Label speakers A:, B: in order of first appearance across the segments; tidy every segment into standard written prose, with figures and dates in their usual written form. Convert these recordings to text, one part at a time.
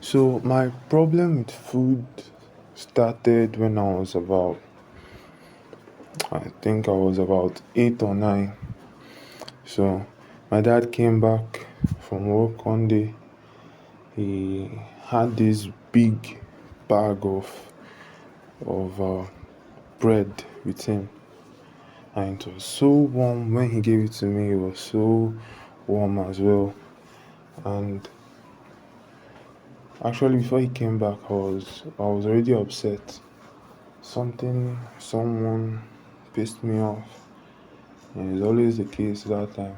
A: So my problem with food started when I think I was about 8 or 9. So my dad came back from work one day. He had this big bag of bread with him, and it was so warm when he gave it to me. It was so warm as well. And actually, before he came back, I was already upset. Someone pissed me off. And it's always the case that time.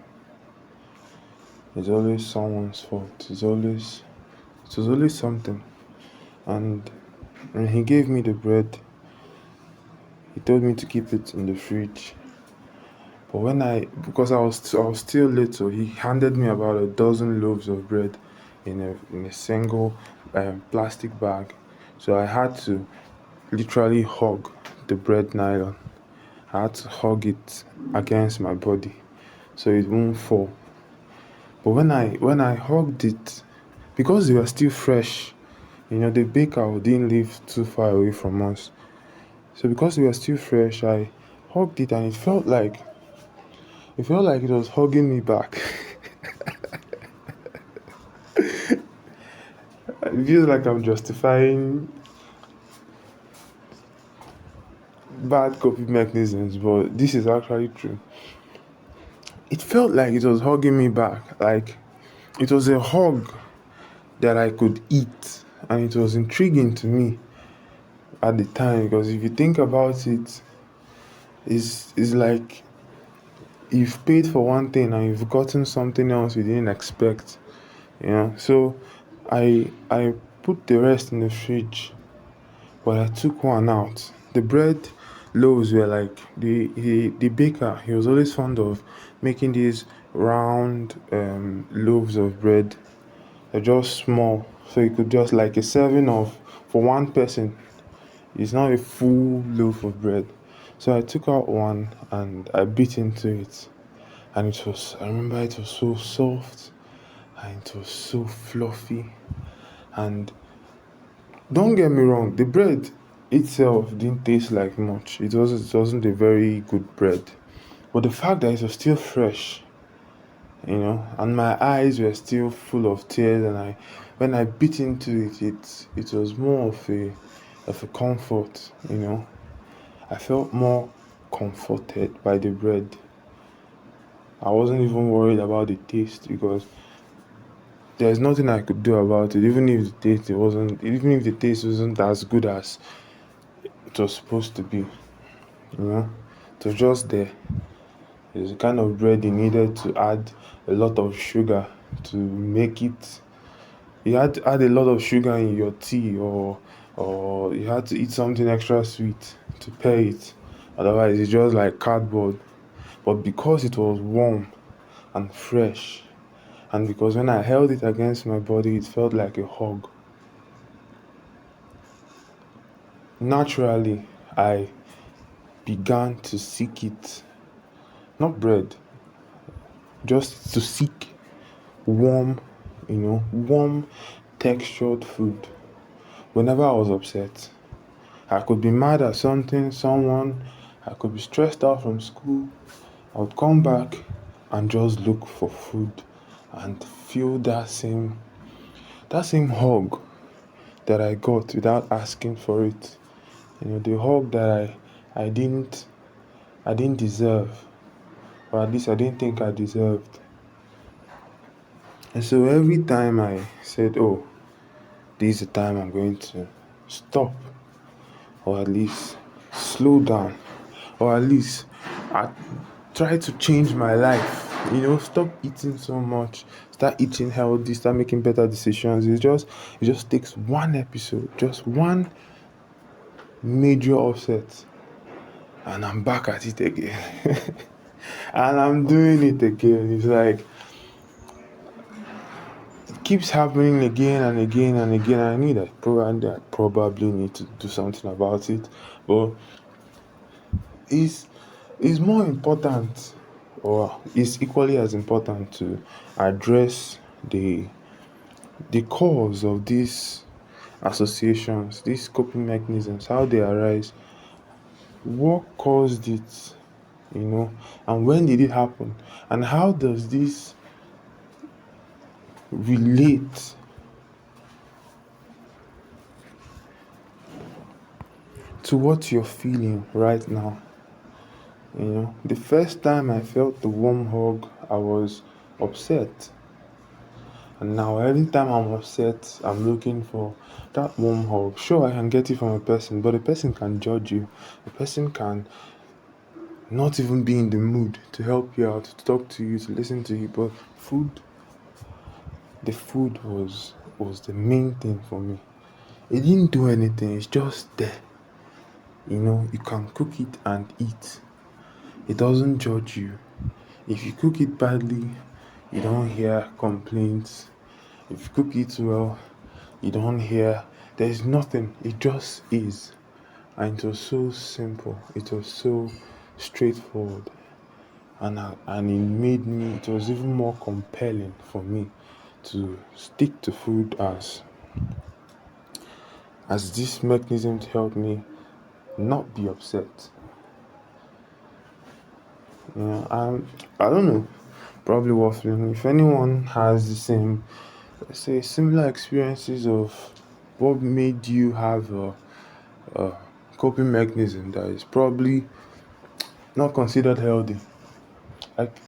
A: It's always someone's fault. It was always something. And when he gave me the bread, he told me to keep it in the fridge. But because I was still little, he handed me about a dozen loaves of bread in a single plastic bag. So I had to literally hug the bread nylon. I had to hug it against my body so it won't fall. But when I hugged it, because they were still fresh, the baker didn't live too far away from us. So because they were still fresh, I hugged it, and it felt like it was hugging me back. It feels like I'm justifying bad coping mechanisms, but this is actually true. It felt like it was hugging me back, like it was a hug that I could eat, and it was intriguing to me at the time because if you think about it, it's like you've paid for one thing and you've gotten something else you didn't expect. So I put the rest in the fridge, but I took one out. The bread loaves were like the baker. He was always fond of making these round loaves of bread. They're just small, so you could just like a serving of for one person. It's not a full loaf of bread. So I took out one and I bit into it, and I remember it was so soft and it was so fluffy. And don't get me wrong, the bread itself didn't taste like much. It wasn't a very good bread. But the fact that it was still fresh, and my eyes were still full of tears, and when I bit into it was more of a comfort. I felt more comforted by the bread. I wasn't even worried about the taste because there's nothing I could do about it. Even if the taste wasn't as good as it was supposed to be, you know, it was just there. It's the kind of bread you needed to add a lot of sugar to make it. You had to add a lot of sugar in your tea, or you had to eat something extra sweet to pair it. Otherwise, it's just like cardboard. But because it was warm and fresh, and because when I held it against my body, it felt like a hug. Naturally, I began to seek it, not bread, just to seek warm, warm textured food. Whenever I was upset, I could be mad at someone, I could be stressed out from school. I would come back and just look for food and feel that same hug that I got without asking for it. The hug that I didn't deserve, or at least I didn't think I deserved. And so every time I said, "Oh, this is the time I'm going to stop, or at least slow down, or at least I try to change my life. Stop eating so much, start eating healthy, start making better decisions." It just takes one episode, just one major offset, and I'm back at it again. And I'm doing it again. It's like it keeps happening again and again and again. I probably need to do something about it. But it's it's more important, or it's equally as important to address the cause of these associations, these coping mechanisms, how they arise, what caused it, you know, and when did it happen, and how does this relate to what you're feeling right now. The first time I felt the warm hug, I was upset. And now, every time I'm upset, I'm looking for that warm hug. Sure, I can get it from a person, but a person can judge you. A person can not even be in the mood to help you out, to talk to you, to listen to you. But the food was the main thing for me. It didn't do anything, it's just there. You can cook it and eat. It doesn't judge you. If you cook it badly, you don't hear complaints. If you cook it well, you don't hear. There's nothing. It just is. And it was so simple. It was so straightforward. And it made me, it was even more compelling for me to stick to food as this mechanism to help me not be upset. I don't know. Probably waffling. If anyone has the same, let's say, similar experiences of what made you have a coping mechanism that is probably not considered healthy, like